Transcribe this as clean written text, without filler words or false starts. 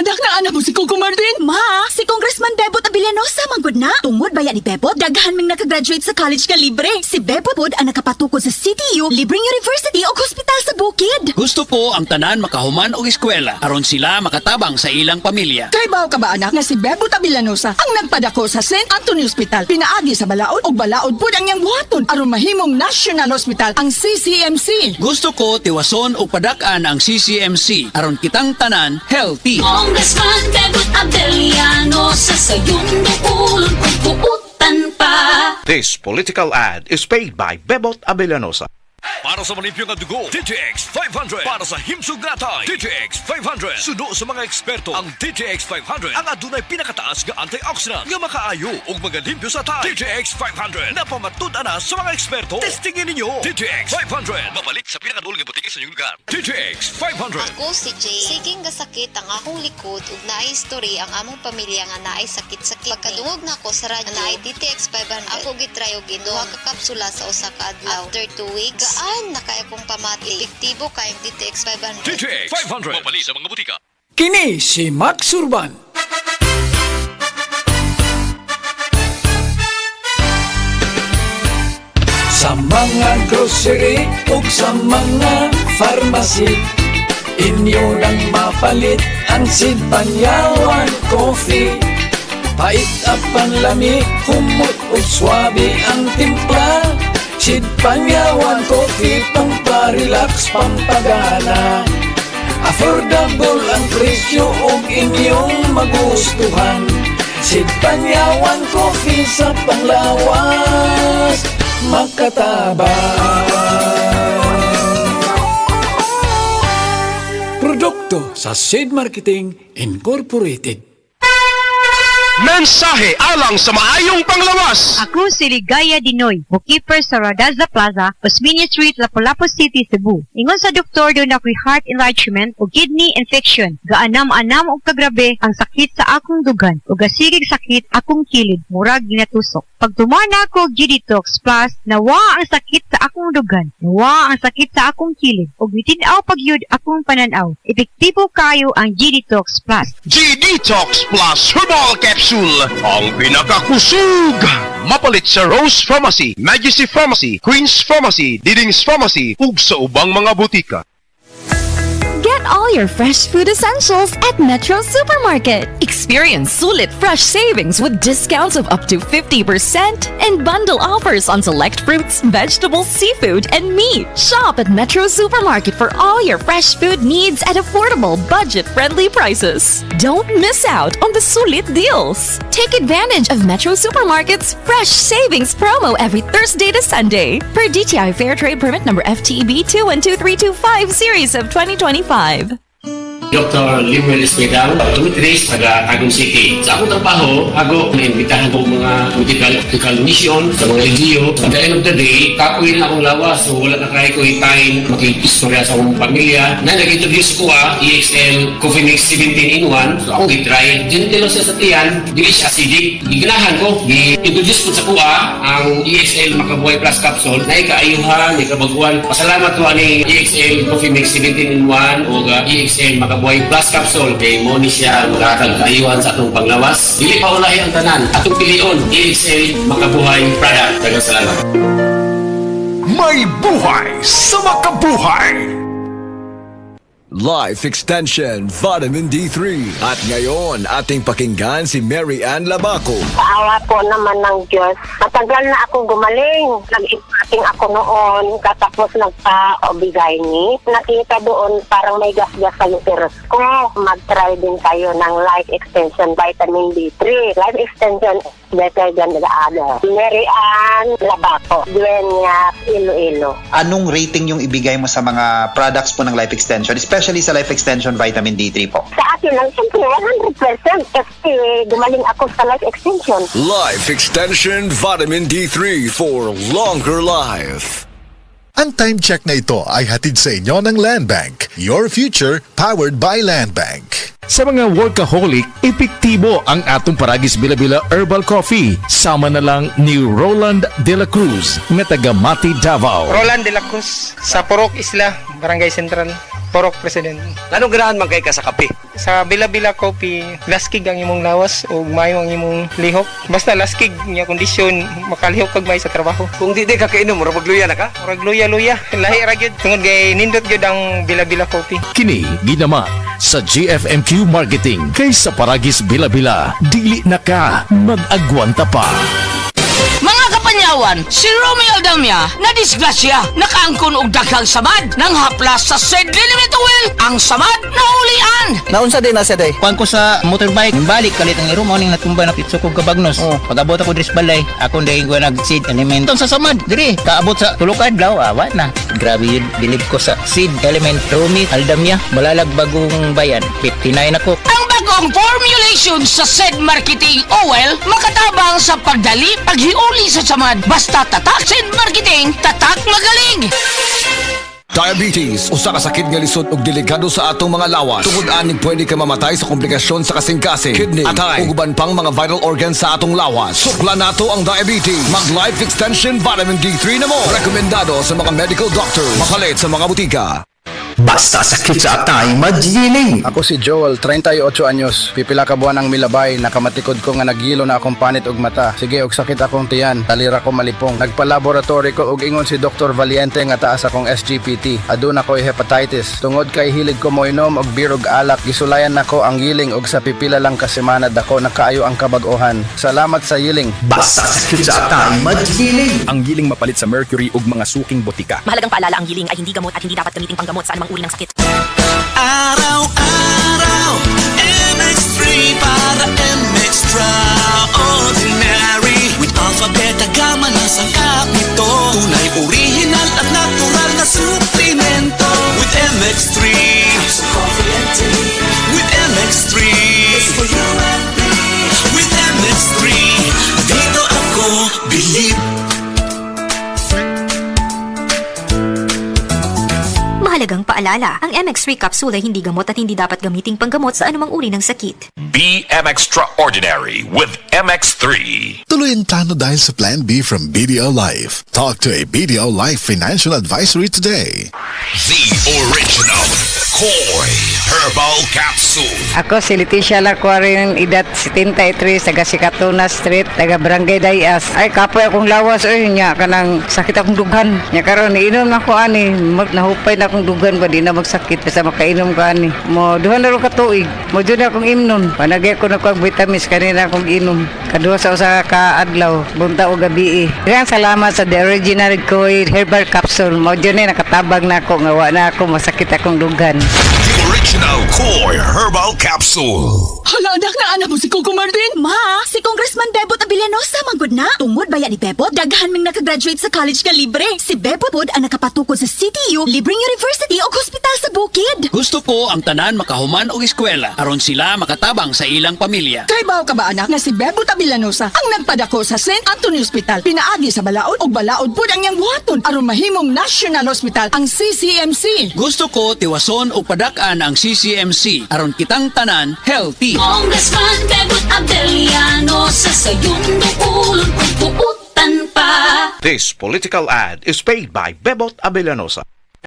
anak na anak mo si Coco Martin? Ma, si Congressman Bebot Abellanosa manggod na. Tungod baya ni Bebot, daghan ming nakagraduate sa college nga libre. Si Bebot pod ang nakapatukod sa CTU, libreng university o hospital sa bukid. Gusto ko ang tanan makahuman og eskwela aron sila makatabang sa ilang pamilya. Kay bao ka ba anak nga si Bebot Abellanosa ang nagpadako sa St. Anthony Hospital. Pinaagi sa balaod ug balaod pod ang iyang buhaton aron mahimong National Hospital ang CCMC. Gusto ko tiwason og padak-an ang CCMC aron kitang tanan healthy. Congressman Bebot Abellanosa sa iyong duulon kung buutan pa. This political ad is paid by Bebot Abellanosa. Para sa malimpyo nga dugo, DTX 500. Para sa himsog natay, DTX 500. Suno sa mga eksperto, ang DTX 500 ang adunay pinakataas nga antioxidant nga makaayo ug magalimpyo sa tay. DTX 500 napamatud-an na sa mga eksperto. Testingin ninyo. DTX 500 mabalik sa pinakadul nga butiki sa inyong lugar. DTX 500. Ako si Jay. Siging gasakit ang akong likod ug naay history ang among pamilya nga naay sakit-sakit. Pagkadungog na ko sa radyo, naay DTX 500. Ako gitry og duha ka kapsula sa usa ka adlaw. After 2 weeks, gaan na kaya kong pamati. Epektibo kayong DTX 500. DTX 500 mabalik sa mga butika. Kini si Max Urban. Sa mga grocery ug sa mga pharmacy, inyo nang mapalit ang Sid Panyawan Coffee. Pait at panlami, humot ug swabe ang timpla. Sid Panyawan Coffee, pamparelax, pampagana. Affordable ang presyo ug inyong magustuhan. Sid Panyawan Coffee sa panglawas, makatabang. Produkto sa Sid Marketing Incorporated. Mensahe alang sa maayong panglawas. Ako si Ligaya Dinoy, bookkeeper sa Radaza Plaza, Osmeña Street, Lapu-Lapu City, Cebu. Ingon sa doktor doon ako'y heart enlargement o kidney infection. Gaanam-anam o kagrabe ang sakit sa akong dugan o gasigig sakit akong kilid, murag ginatusok. Pag tumana ako G-Detox Plus, nawa ang sakit sa akong dugan, nawa ang sakit sa akong kilid, o bitinaw pagyud akong pananaw. Epektibo kayo ang G-Detox Plus. G-Detox Plus Herbal Capsule ang pinakakusog. Mapalit sa Rose Pharmacy, Majesty Pharmacy, Queen's Pharmacy, Diding's Pharmacy, ug sa ubang mga butika. Get all your fresh food essentials at Metro Supermarket. Experience sulit fresh savings with discounts of up to 50% and bundle offers on select fruits, vegetables, seafood, and meat. Shop at Metro Supermarket for all your fresh food needs at affordable, budget-friendly prices. Don't miss out on the sulit deals. Take advantage of Metro Supermarket's fresh savings promo every Thursday to Sunday per DTI Fair Trade Permit number FTEB 212325 series of 2025. Dr. Limuel Espedal, tumitrace taga Tagum City. Sa akong trabaho, ako naimbitahan ko mga medical mission sa mga LGU. At the end of the day, kapoy na akong lawas. So wala na kaya ko time makikistorya sa akong pamilya. Na nag-introduce ko EXL Coffee Mix 17 in 1. So akong gitry. Gentilo siya sa tiyan, dili siya acidic. Giganahan ko. Gi-introduce ko sa kuha ang EXL Makabuhay Plus Capsule. Na ikaayuhan, ikabaguan. Pasalamat ko ani EXL Coffee Mix 17 in 1 o EXL Makabuhay Plus Capsule kay mo ni siya magkakag kaayuhan sa atong panglawas. Dili pa ulahi ang tanan. Atong pilion, EXL Makabuhay product. Daghang salamat. May buhay sa makabuhay. Life Extension Vitamin D3. At ngayon, ating pakinggan si Mary Ann Labaco. Paawa po naman ng Diyos. Matagal na ako gumaling. Nag-ipating ako noon. Katapos nagpa-obigay ni. Nakita doon parang may gas-gas sa uterus ko. Mag-try din kayo ng Life Extension Vitamin D3. Life Extension better than the other. Mary Ann Labaco. Dueñas, Iloilo. Anong rating yung ibigay mo sa mga products po ng Life Extension? Especially sa Life Extension Vitamin D3 po. Sa akin lang, siyempre 100% kasi gumaling ako sa Life Extension. Life Extension Vitamin D3 for longer life. Ang time check na ito ay hatid sa inyo ng Land Bank. Your future powered by Land Bank. Sa mga workaholic, epektibo ang atong Paragis Bila-Bila Herbal Coffee. Sama na lang ni Roland De La Cruz, nga taga Mati, Davao. Roland De La Cruz, sa Purok Isla, Barangay Central, Purok President. Anong ganahan man kay ka sa kape? Sa Bila-Bila Coffee, laskig ang imong lawas o mayo ang imong lihok. Basta laskig niya kondisyon, makalihok kag may sa trabaho. Kung di ka kainom, mura magluya na ka? Murag luya-luya. Lahi ra gyud tungod kay nindot gyud ang Bila-Bila Coffee. Kini ginama sa GFMQ Marketing kaysa Paragis Bila-Bila. Dili na ka mag-agwanta pa. Mga kapanyawan, si Romeo Aldamia na disgrasya, nakaangkon og daghang samad nang haplas sa said limit oil. Ang samad na ulian. Naunsa din na siya day? Kuan ko sa motorbike, balik kalit ang iro mo ning natumba na pitso kog kabagnos. Pag-abot ako dris balay, ako day ko nag seed element sa samad. Diri, kaabot sa tulo ka adlaw, awa na. Grabe yun, bilib ko sa seed element Romeo Aldamia, balalag bagong bayan, 59 ako. Ang bagong formulation sa said marketing oil makatabang sa pagdali paghiuli sa samad. Basta tatak said marketing, tatak magaling. Diabetes, usa ka sakit nga lisod ug delikado sa atong mga lawas. Tungod aning pwede ka mamatay sa komplikasyon sa kasing-kasing, kidney, atay, ug uban pang mga vital organs sa atong lawas. Sukla nato ang diabetes. Mag Life Extension Vitamin D3 na mo. Rekomendado sa mga medical doctor. Makalit sa mga butika. Basta sakit sa atay, magyiling. Ako si Joel, 38 anyos. Pipila ka buwan ang milabay, nakamatikod ko nga nagyilo na akong panit og mata. Sige, og sakit akong tiyan, talira ko malipong. Nagpa-laboratory ko og ingon si Dr. Valiente nga taas akong SGPT. Aduna ko'y hepatitis. Tungod kay hilig ko mo inom og beer og alak, gisulayan nako ang yiling og sa pipila lang ka semana dako nakaayo ang kabag-ohan. Salamat sa yiling. Basta sakit sa atay, magyiling. Ang yiling mapalit sa mercury ug mga suking botika. Mahalagang paalala, ang yiling ay hindi gamot at hindi dapat gamiting panggamot sa anumang uri ng sakit. Araw-araw, MX3 para MX-Traordinary. With alpha, beta, gamma na sangkap nito. Tunay, original at natural na suplemento. With MX3, so coffee and tea. With MX3, it's for you and me. With MX3, dito ako believe. Mahalagang paalala, ang MX3 capsule ay hindi gamot at hindi dapat gamiting panggamot sa anumang uri ng sakit. Be MX-Traordinary with MX3. Tuloy ang plano dahil sa Plan B from BDO Life. Talk to a BDO Life financial advisory today. The original Koi Herbal Capsule. Ako si Leticia Lacuarin, edad 73, taga Sikatuna Street, taga Barangay Dayas. Ay, kapoy akong lawas, nya kanang sakit akong dughan. Nya karon iinom na ko ani, nahupay na akong dughan ba di na magsakit basta makainom ko ani. Mo duha na ro ka tuig, mo jud akong imnon. Panagay ko na ko vitamins kanina akong inom. Kaduha sa usa ka adlaw, bunta o gabi. Daghang salamat sa The Original Koi Herbal Capsule. Mo jud ni nakatabang na ako nga wa na ako masakit akong dughan. The original Koi Herbal Capsule. Hala, anak na anak mo si Coco Martin. Ma, si Congressman Bebot Abilianosa, manggod na. Tungod baya ni Bebot, daghan ming nakagraduate sa college ka libre. Si Bebot pod ang nakapatukod sa CTU, libreng university o hospital sa bukid. Gusto ko ang tanan makahuman og eskwela aron sila makatabang sa ilang pamilya. Kay bawo ka ba anak nga si Bebot Abilianosa ang nagpadako sa St. Anthony Hospital. Pinaagi sa balaod og balaod pod ang iyang buhaton aron mahimong National Hospital ang CCMC. Gusto ko tiwason og padak-an ang CCMC aron kitang tanan healthy. Congressman Bebot Abiliano sa sayong dukulon kung puutan pa. This political ad is paid by Bebot Abilianosa.